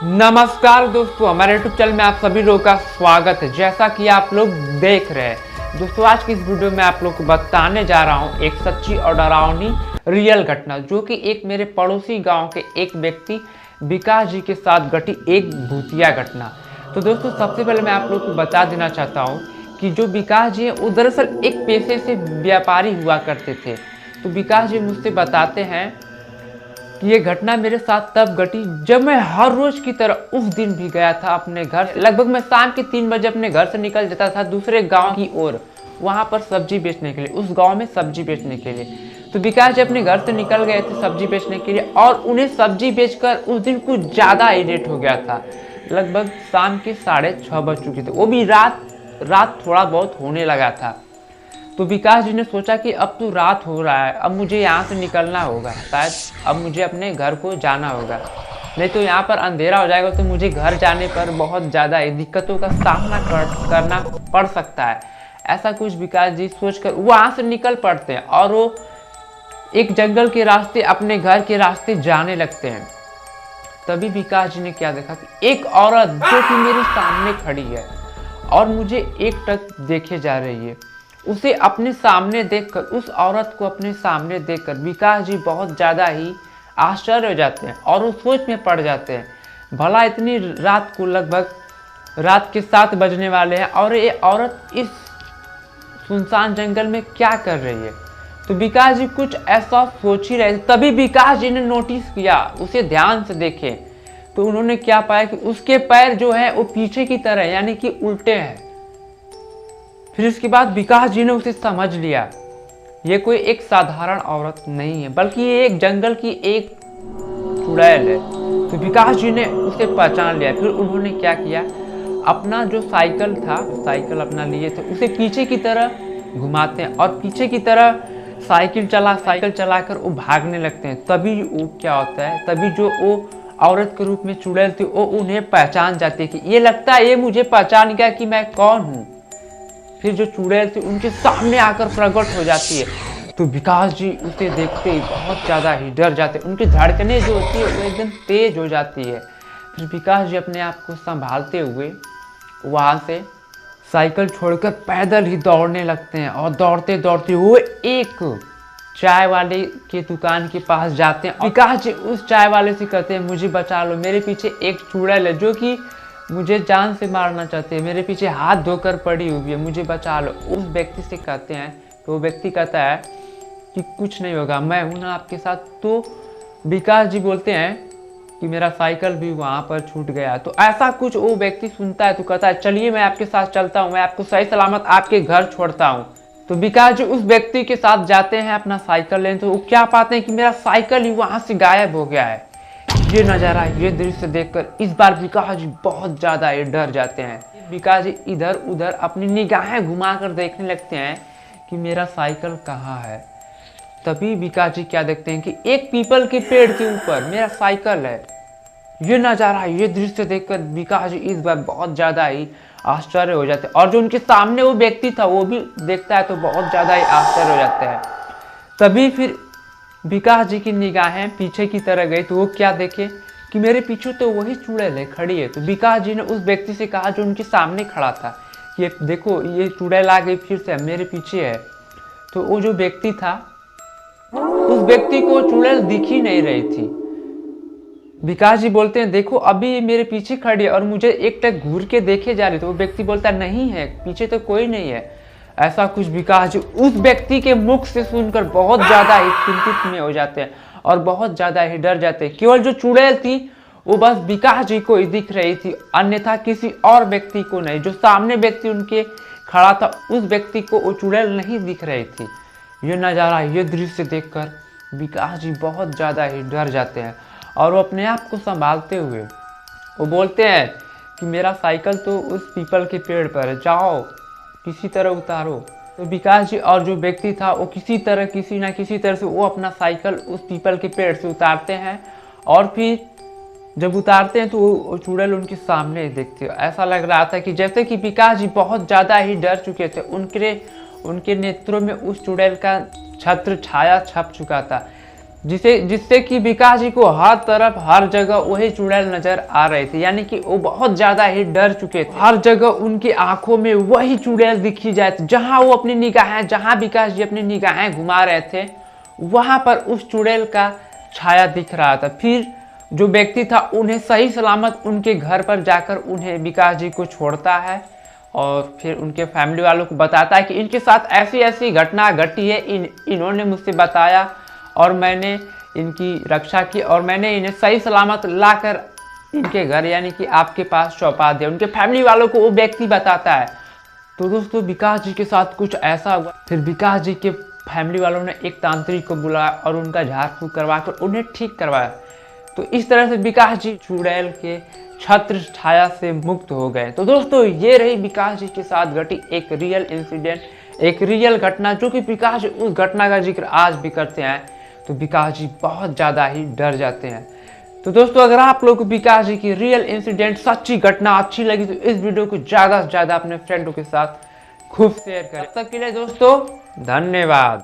नमस्कार दोस्तों, हमारे यूट्यूब चैनल में आप सभी लोगों का स्वागत है। जैसा कि आप लोग देख रहे हैं दोस्तों, आज की इस वीडियो में आप लोग को बताने जा रहा हूं एक सच्ची और डरावनी रियल घटना, जो कि एक मेरे पड़ोसी गांव के एक व्यक्ति विकास जी के साथ घटी एक भूतिया घटना। तो दोस्तों, सबसे पहले मैं आप लोग को बता देना चाहता हूँ कि जो विकास जी है वो दरअसल एक पेशे से व्यापारी हुआ करते थे। तो विकास जी मुझसे बताते हैं कि ये घटना मेरे साथ तब घटी जब मैं हर रोज की तरह उस दिन भी गया था अपने घर। लगभग मैं शाम के 3 बजे अपने घर से निकल जाता था दूसरे गांव की ओर, वहां पर सब्जी बेचने के लिए, उस गांव में सब्जी बेचने के लिए। तो विकास जी अपने घर से निकल गए थे सब्जी बेचने के लिए और उन्हें सब्जी बेचकर उस दिन कुछ ज्यादा ही लेट हो गया था। लगभग शाम के 6:30 बज चुके थे, वो भी रात थोड़ा बहुत होने लगा था। तो विकास जी ने सोचा कि अब तो रात हो रहा है, अब मुझे यहाँ से निकलना होगा, शायद अब मुझे अपने घर को जाना होगा, नहीं तो यहाँ पर अंधेरा हो जाएगा तो मुझे घर जाने पर बहुत ज़्यादा दिक्कतों का सामना करना पड़ सकता है। ऐसा कुछ विकास जी सोचकर वहाँ से निकल पड़ते हैं और वो एक जंगल के रास्ते अपने घर के रास्ते जाने लगते हैं। तभी विकास जी ने क्या देखा कि एक औरत जो कि मेरे सामने खड़ी है और मुझे एकटक देखे जा रही है। उसे अपने सामने देखकर, उस औरत को अपने सामने देखकर विकास जी बहुत ज़्यादा ही आश्चर्य हो जाते हैं और वो सोच में पड़ जाते हैं, भला इतनी रात को, लगभग रात के 7 बजने वाले हैं और ये औरत इस सुनसान जंगल में क्या कर रही है। तो विकास जी कुछ ऐसा सोच ही रहे थे, तभी विकास जी ने नोटिस किया, उसे ध्यान से देखे तो उन्होंने क्या पाया कि उसके पैर जो है वो पीछे की तरह यानी कि उल्टे हैं। फिर इसके बाद विकास जी ने उसे समझ लिया, ये कोई एक साधारण औरत नहीं है, बल्कि ये एक जंगल की एक चुड़ैल है। तो विकास जी ने उसे पहचान लिया। फिर उन्होंने क्या किया, अपना जो साइकिल था, साइकिल अपना लिए थे, उसे पीछे की तरह घुमाते हैं और पीछे की तरह साइकिल चलाकर वो भागने लगते हैं। तभी वो क्या होता है, तभी जो वो औरत के रूप में चुड़ैल थी वो उन्हें पहचान जाती है कि ये लगता है ये मुझे पहचान गया कि मैं कौन हूँ। फिर जो चुड़ैल थी उनके सामने आकर प्रकट हो जाती है। तो विकास जी उसे देखते ही बहुत ज़्यादा ही डर जाते हैं, उनकी धड़कनें जो होती है वो एकदम तेज हो जाती है। फिर विकास जी अपने आप को संभालते हुए वहाँ से साइकिल छोड़कर पैदल ही दौड़ने लगते हैं और दौड़ते दौड़ते वो एक चाय वाले के दुकान के पास जाते हैं। विकास जी उस चाय वाले से कहते हैं, मुझे बचा लो, मेरे पीछे एक चुड़ैल है जो कि मुझे जान से मारना चाहते हैं, मेरे पीछे हाथ धोकर पड़ी हुई है, मुझे बचा लो। उस व्यक्ति से कहते हैं, तो वो व्यक्ति कहता है कि कुछ नहीं होगा, मैं हूं ना आपके साथ। तो विकास जी बोलते हैं कि मेरा साइकिल भी वहां पर छूट गया। तो ऐसा कुछ वो व्यक्ति सुनता है तो कहता है, चलिए मैं आपके साथ चलता हूँ, मैं आपको सही सलामत आपके घर छोड़ता हूँ। तो विकास जी उस व्यक्ति के साथ जाते हैं अपना साइकिल लेने, तो वो क्या पाते हैं कि मेरा साइकिल ही वहां से गायब हो गया है। ये नज़ारा, ये दृश्य देखकर इस बार विकास जी बहुत ज़्यादा डर जाते हैं। विकास जी इधर उधर अपनी निगाहें घुमाकर देखने लगते हैं कि मेरा साइकिल कहाँ है। तभी विकास जी क्या देखते हैं कि एक पीपल के पेड़ के ऊपर मेरा साइकिल है। ये नज़ारा, ये दृश्य देखकर विकास जी इस बार बहुत ज़्यादा ही आश्चर्य हो जाते हैं और जो उनके सामने वो व्यक्ति था वो भी देखता है तो बहुत ज़्यादा ही आश्चर्य हो जाते हैं। तभी फिर विकास जी की निगाहें पीछे की तरह गई तो वो क्या देखे कि मेरे पीछे तो वही चुड़ैल है खड़ी है। तो विकास जी ने उस व्यक्ति से कहा जो उनके सामने खड़ा था, ये देखो ये चुड़ैल आ गई फिर से मेरे पीछे है। तो वो जो व्यक्ति था, उस व्यक्ति को चुड़ैल दिख ही नहीं रही थी। विकास जी बोलते हैं, देखो अभी मेरे पीछे खड़ी है और मुझे एकटक घूर के देखे जा रही। तो वो व्यक्ति बोलता है, नहीं है, पीछे तो कोई नहीं है। ऐसा कुछ विकास जी उस व्यक्ति के मुख से सुनकर बहुत ज़्यादा ही चिंतित में हो जाते हैं और बहुत ज़्यादा ही डर जाते हैं। केवल जो चुड़ैल थी वो बस विकास जी को ही दिख रही थी, अन्यथा किसी और व्यक्ति को नहीं। जो सामने व्यक्ति उनके खड़ा था उस व्यक्ति को वो चुड़ैल नहीं दिख रही थी। ये नज़ारा, ये दृश्य देखकर विकास जी बहुत ज़्यादा ही डर जाते हैं और वो अपने आप को संभालते हुए वो बोलते हैं कि मेरा साइकिल तो उस पीपल के पेड़ पर है, जाओ किसी तरह उतारो। तो विकास जी और जो व्यक्ति था वो किसी ना किसी तरह से वो अपना साइकिल उस पीपल के पेड़ से उतारते हैं और फिर जब उतारते हैं तो वो चुड़ैल उनके सामने देखते हैं। ऐसा लग रहा था कि जैसे कि विकास जी बहुत ज़्यादा ही डर चुके थे, उनके नेत्रों में उस चुड़ैल का छत्र छाया छप चुका था। जिससे कि विकास जी को हर तरफ हर जगह वही चुड़ैल नजर आ रहे थे, यानी कि वो बहुत ज्यादा ही डर चुके थे। हर जगह उनकी आंखों में वही चुड़ैल दिखी जाए, जहां वो अपनी निगाहें, जहां विकास जी अपनी निगाहें घुमा रहे थे वहां पर उस चुड़ैल का छाया दिख रहा था। फिर जो व्यक्ति था उन्हें सही सलामत उनके घर पर जाकर उन्हें विकास जी को छोड़ता है और फिर उनके फैमिली वालों को बताता है कि इनके साथ ऐसी ऐसी घटना घटी है, इन्होंने मुझसे बताया और मैंने इनकी रक्षा की और मैंने इन्हें सही सलामत लाकर इनके घर यानी कि आपके पास सौंपा दिया। उनके फैमिली वालों को वो व्यक्ति बताता है। तो दोस्तों विकास जी के साथ कुछ ऐसा हुआ। फिर विकास जी के फैमिली वालों ने एक तांत्रिक को बुलाया और उनका झाड़ फूक करवाकर उन्हें ठीक करवाया। तो इस तरह से विकास जी चुड़ैल के छत्र छाया से मुक्त हो गए। तो दोस्तों ये रही विकास जी के साथ घटी एक रियल इंसिडेंट, एक रियल घटना, जो कि विकास जी उस घटना का जिक्र आज भी करते हैं तो विकास जी बहुत ज़्यादा ही डर जाते हैं। तो दोस्तों अगर आप लोग को विकास जी की रियल इंसिडेंट, सच्ची घटना अच्छी लगी तो इस वीडियो को ज़्यादा से ज़्यादा अपने फ्रेंडों के साथ खूब शेयर करें। तब तक के लिए दोस्तों धन्यवाद।